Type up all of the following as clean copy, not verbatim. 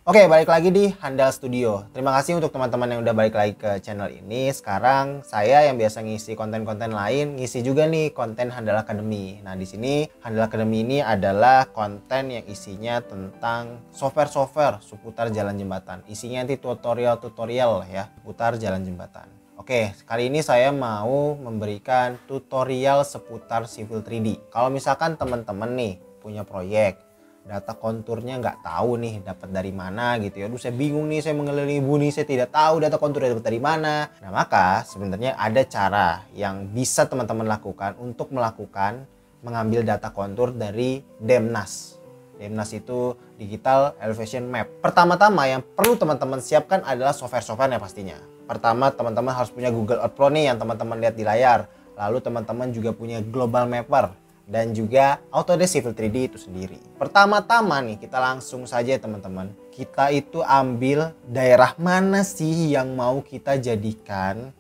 Oke, balik lagi di Handal Studio. Terima kasih untuk teman-teman yang udah balik lagi ke channel ini. Sekarang saya yang biasa ngisi konten-konten lain, ngisi juga nih konten Handal Academy. Nah, di sini Handal Academy ini adalah konten yang isinya tentang software-software seputar jalan jembatan. Isinya nanti tutorial-tutorial ya, seputar jalan jembatan. Oke, kali ini saya mau memberikan tutorial seputar Civil 3D. Kalau misalkan teman-teman nih punya proyek, data konturnya nggak tahu nih dapat dari mana gitu ya. Aduh, saya bingung nih, saya mengelilingi bumi, saya tidak tahu data konturnya dapat dari mana. Nah, maka sebenarnya ada cara yang bisa teman-teman lakukan untuk mengambil data kontur dari Demnas. Demnas itu Digital Elevation Map. Pertama-tama yang perlu teman-teman siapkan adalah software-softwarenya pastinya. Pertama, teman-teman harus punya Google Earth Pro nih yang teman-teman lihat di layar. Lalu teman-teman juga punya Global Mapper dan juga Autodesk Civil 3D itu sendiri. Pertama-tama nih kita langsung saja teman-teman, kita itu ambil daerah mana sih yang mau kita jadikan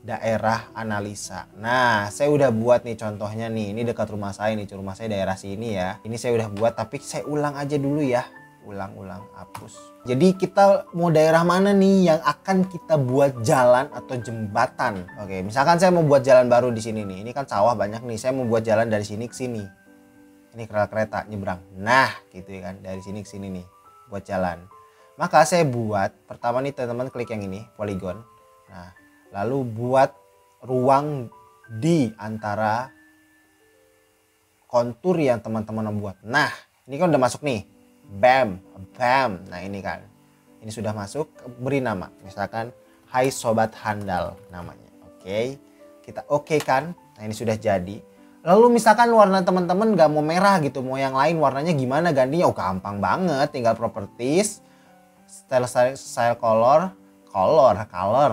daerah analisa. Nah, saya udah buat nih contohnya nih, ini dekat rumah saya nih, rumah saya daerah sini ya. Ini saya udah buat, tapi saya ulang aja dulu ya. Ulang, hapus. Jadi kita mau daerah mana nih yang akan kita buat jalan atau jembatan. Oke, misalkan saya mau buat jalan baru di sini nih. Ini kan sawah banyak nih. Saya mau buat jalan dari sini ke sini. Ini kereta nyebrang. Nah, gitu ya kan. Dari sini ke sini nih buat jalan. Maka saya buat pertama nih teman-teman klik yang ini, polygon. Nah, lalu buat ruang di antara kontur yang teman-teman buat. Nah, ini kan udah masuk nih. Bam. Nah, ini kan. Ini sudah masuk, beri nama. Misalkan Hai Sobat Handal namanya. Oke. Kita oke kan? Nah, ini sudah jadi. Lalu misalkan warna teman-teman gak mau merah gitu, mau yang lain warnanya gimana gantinya? Oh, gampang banget, tinggal properties, style color.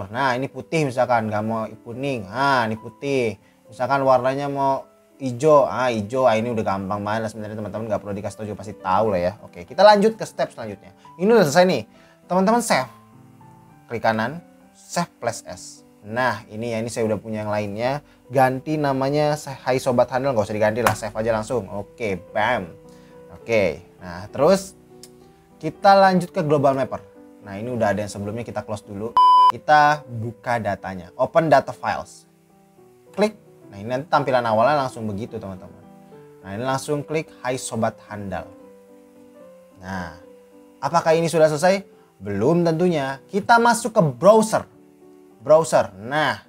Nah, ini putih misalkan, gak mau kuning. Nah, ini putih. Misalkan warnanya mau hijau, hijau. Ini udah gampang banget sebenarnya, teman-teman nggak perlu dikasih tahu juga pasti tahu lah ya. Oke, kita lanjut ke step selanjutnya. Ini udah selesai nih, teman-teman. Save, klik kanan, save plus S. Nah, ini ya, ini saya udah punya yang lainnya, ganti namanya Hai Sobat Handal, nggak usah diganti lah, save aja langsung. Oke, bam. Oke, nah terus kita lanjut ke Global Mapper. Nah, ini udah ada yang sebelumnya, kita close dulu. Kita buka datanya, open data files, klik. Nah, ini nanti tampilan awalnya langsung begitu teman-teman. Nah, ini langsung klik Hai Sobat Handal. Nah, apakah ini sudah selesai? Belum tentunya. Kita masuk ke browser. Nah,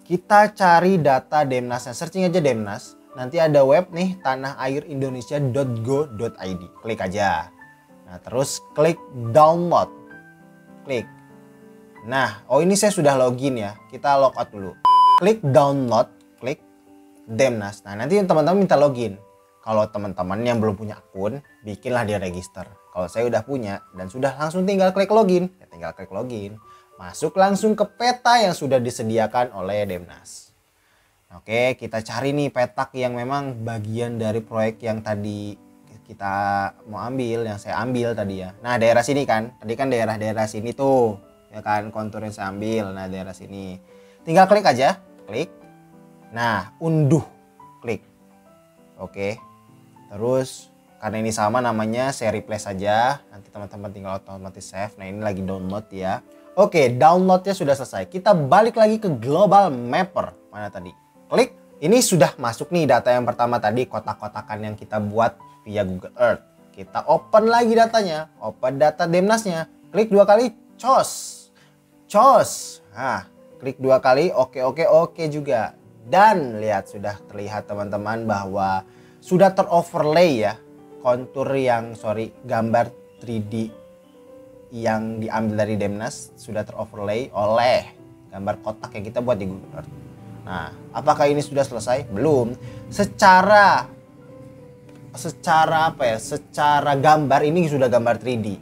kita cari data Demnasnya. Searching aja Demnas. Nanti ada web nih, tanahairindonesia.go.id. Klik aja. Nah, terus klik download. Klik. Nah, ini saya sudah login ya. Kita logout dulu. Klik download. Klik Demnas. Nah, nanti teman-teman minta login. Kalau teman-teman yang belum punya akun, bikinlah dia register. Kalau saya udah punya dan sudah, langsung tinggal klik login. Ya, tinggal klik login. Masuk langsung ke peta yang sudah disediakan oleh Demnas. Oke, kita cari nih petak yang memang bagian dari proyek yang tadi kita mau ambil, yang saya ambil tadi ya. Nah, daerah sini kan. Tadi kan daerah-daerah sini tuh. Ya kan, kontur yang saya ambil. Nah, daerah sini. Tinggal klik aja. Klik. Nah, unduh, klik. Oke. Terus karena ini sama namanya, saya replace saja. Nanti teman-teman tinggal otomatis save. Nah, ini lagi download ya. Oke, downloadnya sudah selesai. Kita balik lagi ke Global Mapper. Mana tadi? Klik. Ini sudah masuk nih data yang pertama tadi, kotak-kotakan yang kita buat via Google Earth. Kita open lagi datanya. Open data Demnasnya. Klik 2 kali, cos. Nah, klik 2 kali, oke juga. Dan lihat, sudah terlihat teman-teman bahwa sudah teroverlay ya kontur gambar 3D yang diambil dari Demnas, sudah teroverlay oleh gambar kotak yang kita buat di Google Earth. Nah, apakah ini sudah selesai? Belum. Secara gambar ini sudah gambar 3D.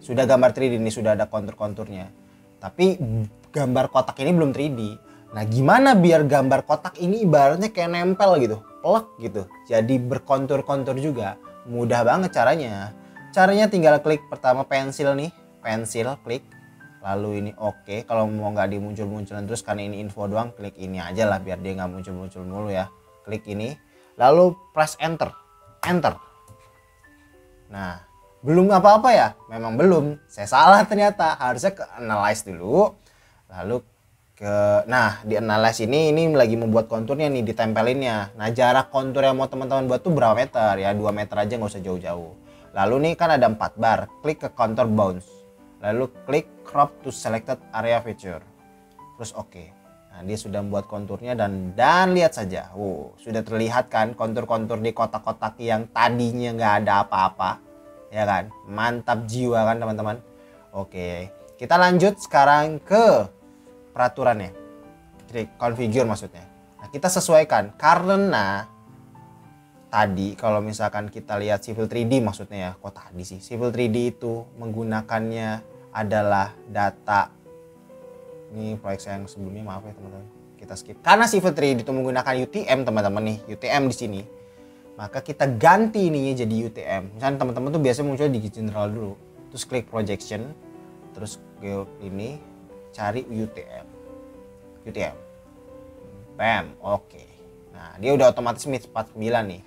Sudah gambar 3D ini, sudah ada kontur-konturnya. Tapi gambar kotak ini belum 3D. Nah, gimana biar gambar kotak ini ibaratnya kayak nempel gitu, plek gitu. Jadi berkontur-kontur juga. Mudah banget caranya. Caranya tinggal klik pertama pensil nih, klik. Lalu ini oke. Kalau mau nggak dimuncul-munculin terus karena ini info doang, klik ini aja lah biar dia nggak muncul-muncul mulu ya. Klik ini, lalu press enter. Nah, Belum apa-apa ya? Memang belum. Saya salah ternyata. Harusnya ke analyze dulu. Lalu nah di analyze ini lagi membuat konturnya nih, ditempelinnya. Nah jarak kontur yang mau teman-teman buat tuh berapa meter ya, 2 meter aja, nggak usah jauh-jauh. Lalu nih kan ada 4 bar, klik ke contour bounds, lalu klik crop to selected area feature, terus oke. Nah dia sudah membuat konturnya dan lihat saja, sudah terlihat kan kontur-kontur di kotak-kotak yang tadinya nggak ada apa-apa, ya kan, mantap jiwa kan teman-teman. Oke, kita lanjut sekarang ke peraturannya, configure maksudnya. Nah kita sesuaikan karena tadi kalau misalkan kita lihat Civil 3D maksudnya ya, kok tadi sih Civil 3D itu menggunakannya adalah data, ini proyek saya yang sebelumnya, maaf ya teman-teman, kita skip. Karena Civil 3D itu menggunakan UTM teman-teman nih, UTM di sini, maka kita ganti ininya jadi UTM. Misalnya teman-teman tuh biasanya muncul di general dulu, terus klik projection, terus ke ini cari UTM, bam, oke. Nah dia udah otomatis MIS 49 nih,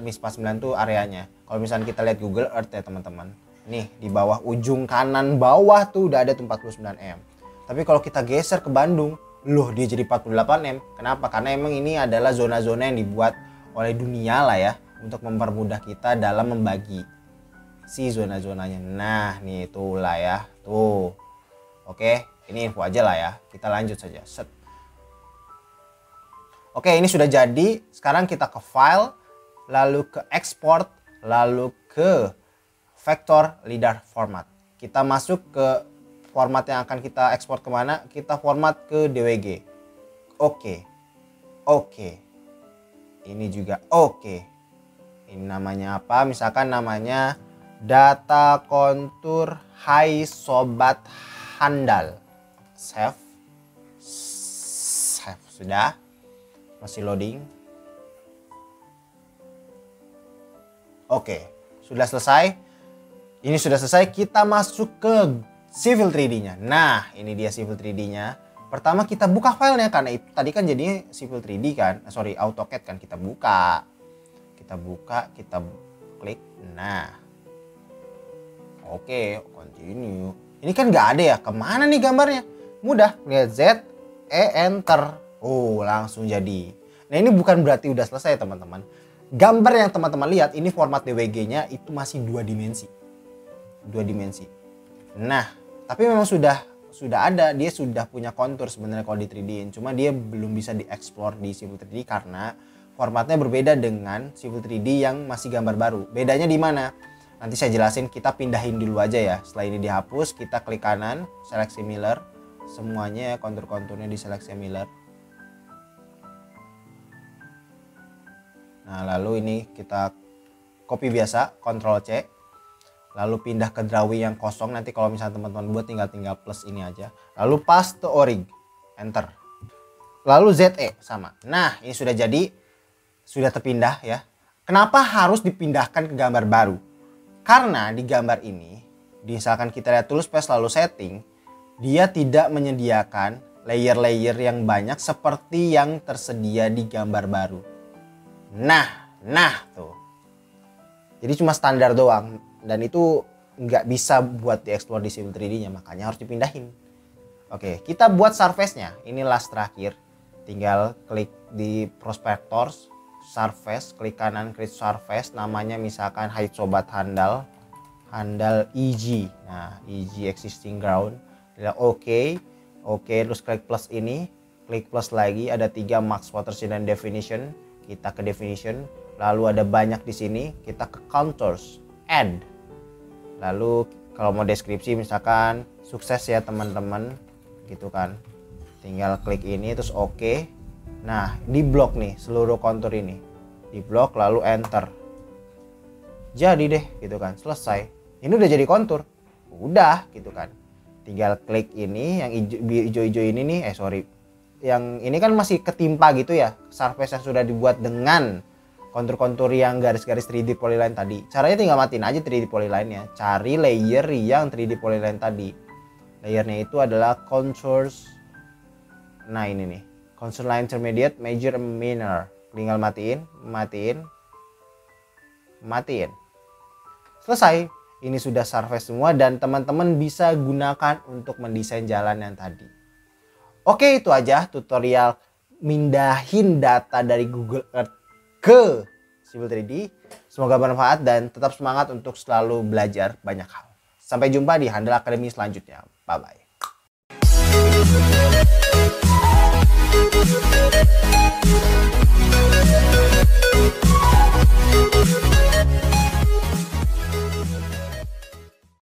MIS 49 tuh areanya. Kalau misalnya kita lihat Google Earth ya teman-teman, nih di bawah ujung kanan bawah tuh udah ada tuh 49 m. Tapi kalau kita geser ke Bandung, loh dia jadi 48 m. Kenapa? Karena emang ini adalah zona-zona yang dibuat oleh dunia lah ya, untuk mempermudah kita dalam membagi si zona-zonanya. Nah nih itulah ya tuh. Oke, ini info aja lah ya, kita lanjut saja. Set. Oke, ini sudah jadi. Sekarang kita ke file, lalu ke export, lalu ke vector lidar format. Kita masuk ke format yang akan kita ekspor kemana, kita format ke DWG. Oke. Ini juga oke. Ini namanya apa? Misalkan namanya data kontur Hai Sobat Handal. Save. Sudah. Masih loading. Oke, sudah selesai. Ini sudah selesai, kita masuk ke Civil 3D-nya. Nah, ini dia Civil 3D-nya. Pertama kita buka filenya, karena itu tadi kan jadinya Civil 3D kan. AutoCAD kan, kita buka. Kita klik. Nah. Oke, continue. Ini kan nggak ada ya, kemana nih gambarnya? Mudah, lihat Z, Enter. Oh, langsung jadi. Nah, ini bukan berarti udah selesai teman-teman. Gambar yang teman-teman lihat ini format DWG-nya itu masih 2 dimensi. 2 dimensi. Nah, tapi memang sudah ada, dia sudah punya kontur sebenarnya kalau di 3D-in. Cuma dia belum bisa dieksplor di Civil 3D karena formatnya berbeda dengan Civil 3D yang masih gambar baru. Bedanya di mana? Nanti saya jelasin, kita pindahin dulu aja ya. Setelah ini dihapus, kita klik kanan, select similar. Semuanya kontur-konturnya di select similar. Nah, lalu ini kita copy biasa, Ctrl C. Lalu pindah ke drawing yang kosong. Nanti kalau misalnya teman-teman buat tinggal plus ini aja. Lalu paste orig, enter. Lalu ZE sama. Nah, ini sudah jadi, sudah terpindah ya. Kenapa harus dipindahkan ke gambar baru? Karena di gambar ini, misalkan kita lihat tools space lalu setting, dia tidak menyediakan layer-layer yang banyak seperti yang tersedia di gambar baru. Nah tuh. Jadi cuma standar doang dan itu nggak bisa buat dieksplor di Civil 3D-nya, makanya harus dipindahin. Oke, kita buat surface-nya. Ini last terakhir. Tinggal klik di prospectors, surface, klik kanan create surface, namanya misalkan Hai Sobat Handal EG. Nah, EG existing ground. Oke, terus klik plus ini, klik plus lagi, ada 3 max watershed dan definition. Kita ke definition, lalu ada banyak di sini, kita ke contours, add. Lalu kalau mau deskripsi misalkan sukses ya teman-teman, gitu kan. Tinggal klik ini terus oke. Nah, di blok nih seluruh kontur ini. Di blok lalu enter. Jadi deh gitu kan, selesai. Ini udah jadi kontur. Udah gitu kan. Tinggal klik ini yang hijau-hijau ini nih, yang ini kan masih ketimpa gitu ya, surface yang sudah dibuat dengan kontur-kontur yang garis-garis 3D polyline tadi. Caranya tinggal matiin aja 3D polyline-nya, cari layer yang 3D polyline tadi. Layernya itu adalah contours. Nah ini nih, contour line intermediate, major, minor. Tinggal matiin. Selesai. Ini sudah survei semua dan teman-teman bisa gunakan untuk mendesain jalan yang tadi. Oke, itu aja tutorial mindahin data dari Google Earth ke Civil 3D. Semoga bermanfaat dan tetap semangat untuk selalu belajar banyak hal. Sampai jumpa di Handal Academy selanjutnya. Bye-bye.